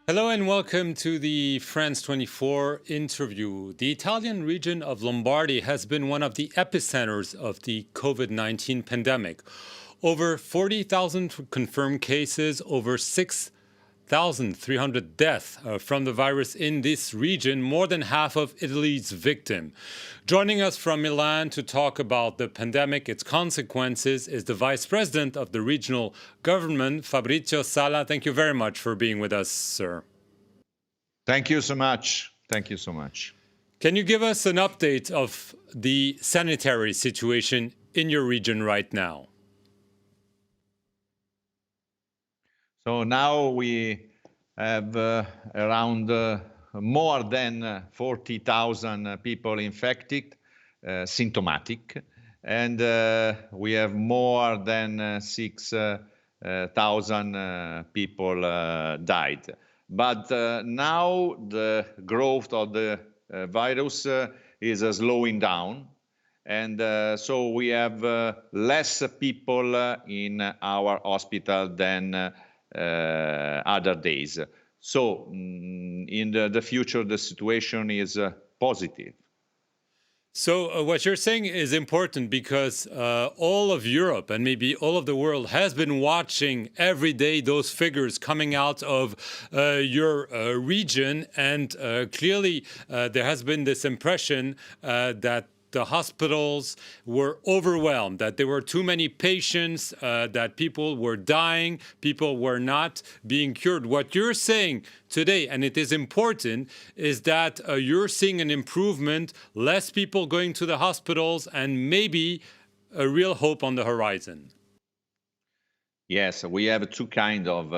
Hello and welcome to the France 24 interview. The Italian region of Lombardy has been one of the epicenters of the COVID-19 pandemic. Over 40,000 confirmed cases, over 6,300 deaths from the virus in this region, more than half of Italy's victims. Joining us from Milan to talk about the pandemic, its consequences, is the Vice President of the regional government, Fabrizio Sala. Thank you very much for being with us, sir. Thank you so much. Thank you so much. Can you give us an update of the sanitary situation in your region right now? So now we have around more than 40,000 people infected, symptomatic, and we have more than 6,000 people died. But now the growth of the virus is slowing down, and so we have less people in our hospital than other days. So in the future, the situation is positive. So what you're saying is important because all of Europe and maybe all of the world has been watching every day those figures coming out of your region, and clearly there has been this impression that the hospitals were overwhelmed, that there were too many patients, that people were dying, people were not being cured. What you're saying today, and it is important, is that you're seeing an improvement, less people going to the hospitals, and maybe a real hope on the horizon. Yes, we have two kinds of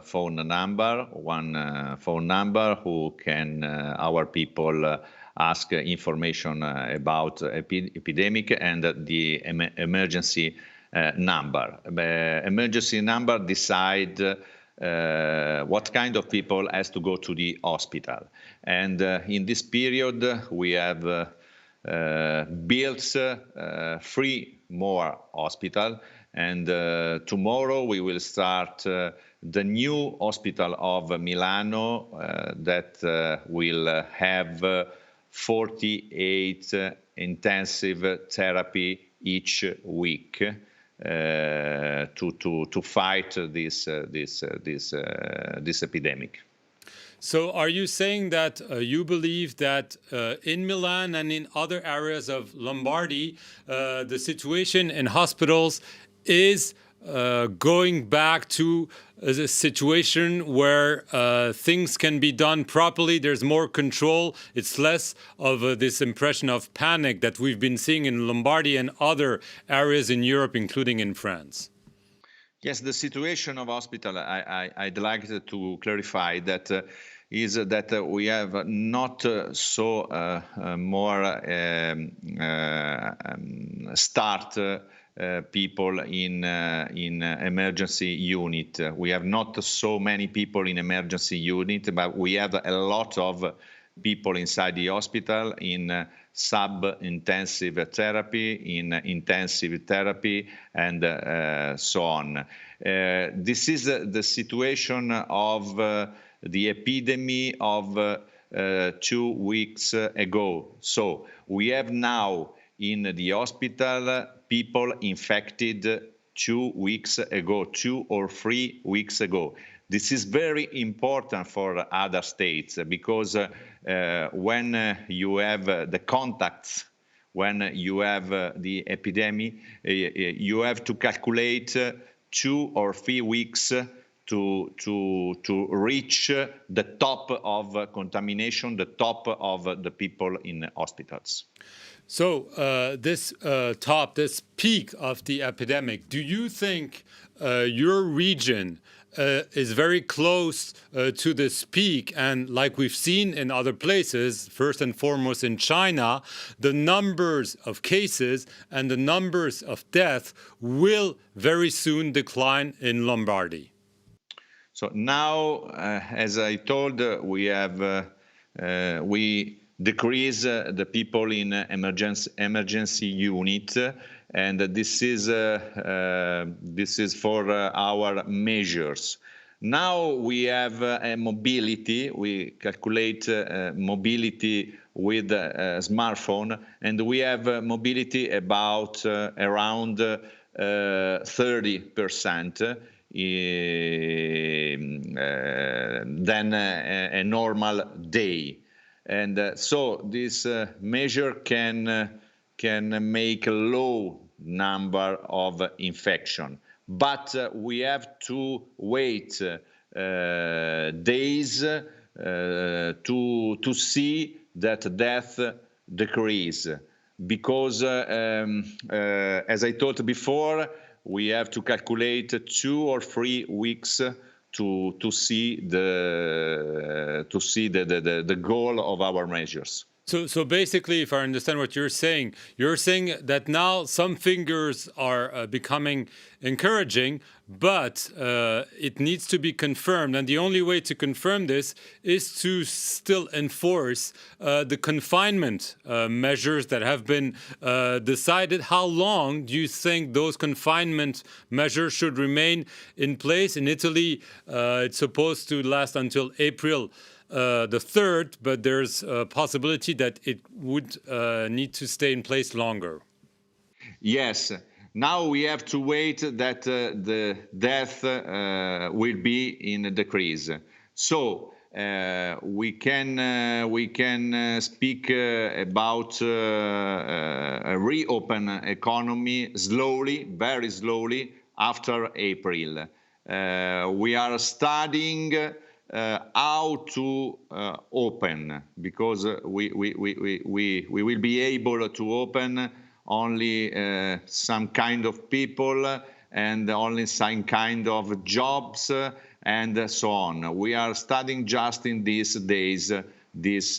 phone number. One phone number who can our people ask information about epidemic, and the emergency number. The emergency number decide what kind of people has to go to the hospital. And in this period, we have built 3 more hospitals. And tomorrow we will start the new hospital of Milano that will have 48 intensive therapy each week to fight this epidemic. So are you saying that you believe that in Milan and in other areas of Lombardy, the situation in hospitals is going back to a situation where things can be done properly, there's more control, it's less of this impression of panic that we've been seeing in Lombardy and other areas in Europe, including in France? Yes, the situation of hospital, I'd like to clarify that is that we have not so more start people in emergency unit. We have not so many people in emergency unit, but we have a lot of people inside the hospital in sub-intensive therapy, in intensive therapy, and so on. This is the situation of the epidemic of 2 weeks ago. So we have now in the hospital people infected 2 weeks ago, 2 or 3 weeks ago. This is very important for other states because when you have the contacts, when you have the epidemic, you have to calculate 2 or 3 weeks to reach the top of contamination, the top of the people in hospitals. So this peak of the epidemic, do you think your region is very close to this peak? And like we've seen in other places, first and foremost in China, the numbers of cases and the numbers of deaths will very soon decline in Lombardy. So now, as I told, we decrease the people in emergency unit, and this is for our measures. Now we have a mobility. We calculate mobility with a smartphone, and we have mobility about around 30% than a normal day. And so this measure can make a low number of infection. But we have to wait days to see that death decrease. Because, as I told before, we have to calculate 2 or 3 weeks to see the goal of our measures. So basically, if I understand what you're saying that now some figures are becoming encouraging, but it needs to be confirmed. And the only way to confirm this is to still enforce the confinement measures that have been decided. How long do you think those confinement measures should remain in place? In Italy, it's supposed to last until April the 3rd, but there's a possibility that it would need to stay in place longer. Yes. Now we have to wait that the death will be in decrease. So we can speak about a reopen economy slowly, very slowly after April. We are studying how to open, because we will be able to open only some kind of people and only some kind of jobs and so on. We are studying just in these days this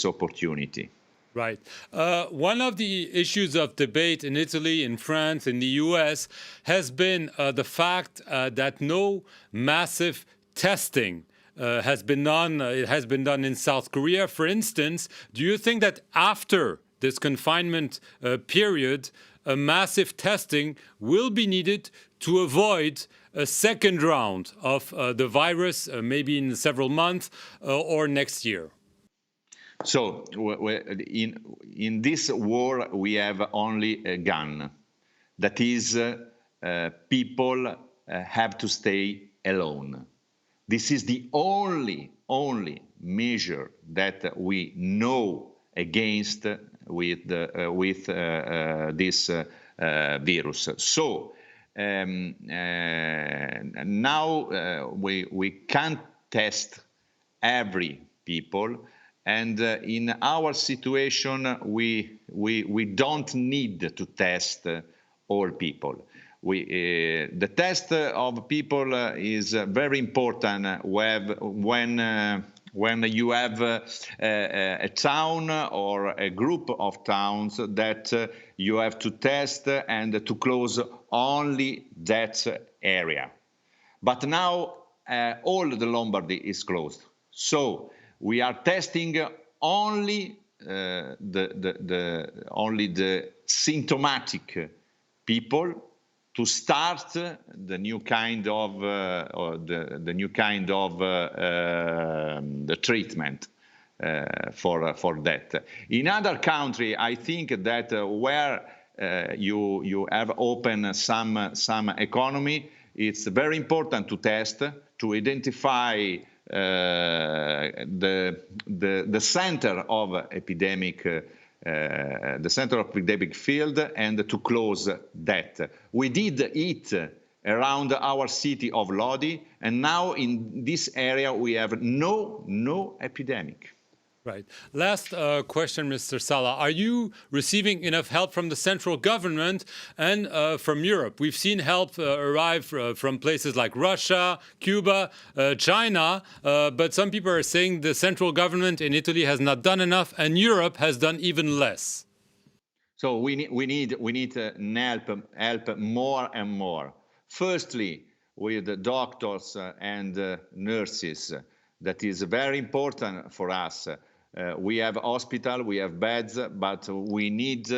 opportunity. Right. One of the issues of debate in Italy, in France, in the US has been the fact that no massive testing has been done. It has been done in South Korea, for instance. Do you think that after this confinement period, a massive testing will be needed to avoid a second round of the virus, maybe in several months or next year? So in this war, we have only a gun. That is, people have to stay alone. This is the only measure that we know against with this virus. So now we can't test every people, and in our situation we don't need to test all people. The test of people is very important when you have a town or a group of towns that you have to test and to close only that area. But now all the Lombardy is closed, so we are testing only the symptomatic people to start the new kind of the treatment for that. In other country, I think that where you have open some economy, it's very important to test, to identify the center of epidemic. The center of epidemic field, and to close that. We did it around our city of Lodi, and now in this area we have no epidemic. Right. Last question, Mr. Sala. Are you receiving enough help from the central government and from Europe? We've seen help arrive from places like Russia, Cuba, China, but some people are saying the central government in Italy has not done enough, and Europe has done even less. So we need help more and more. Firstly, with the doctors and nurses. That is very important for us. We have hospital, we have beds, but we need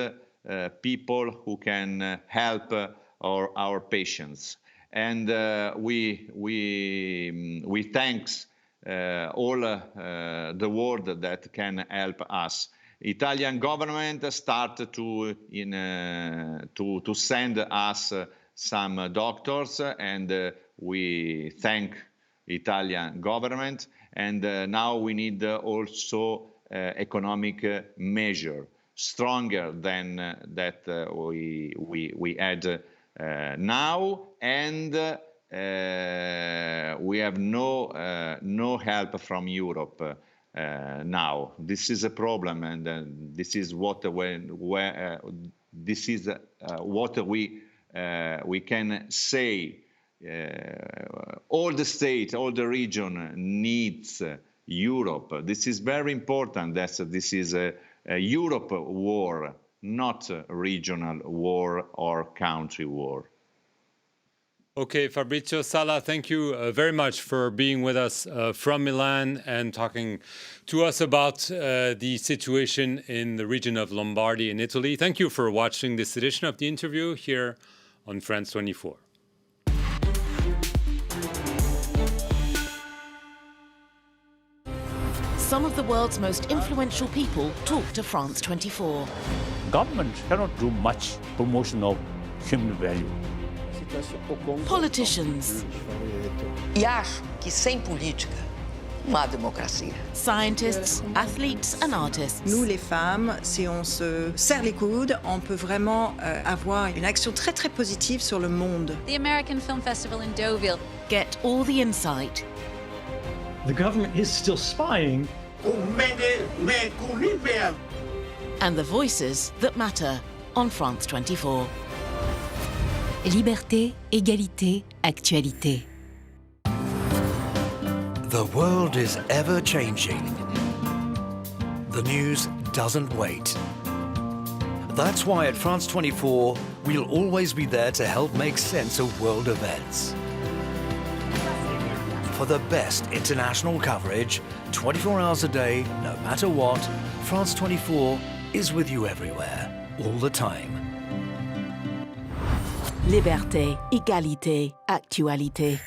people who can help our patients. and we thanks all the world that can help us. Italian government start to send us some doctors, and we thank Italian government. And now we need also economic measure stronger than that we had now, and we have no help from Europe now. This is a problem, and this is what we can say. All the state, all the region needs Europe. This is very important. That this is a Europe war, not a regional war or country war. Okay, Fabrizio Sala, thank you very much for being with us from Milan and talking to us about the situation in the region of Lombardy in Italy. Thank you for watching this edition of the interview here on France 24. Some of the world's most influential people talk to France 24. Government cannot do much promotion of human value. Politicians. E acho que sem política não há democracia. Scientists, athletes and artists. Nous, les femmes, si on se serre les coudes, on peut vraiment avoir une action très très positive sur le monde. The American Film Festival in Deauville. Get all the insight. The government is still spying. And the voices that matter on France 24. Liberté, égalité, actualité. The world is ever changing. The news doesn't wait. That's why at France 24, we'll always be there to help make sense of world events. For the best international coverage, 24 hours a day, no matter what, France 24 is with you everywhere, all the time. Liberté, égalité, actualité.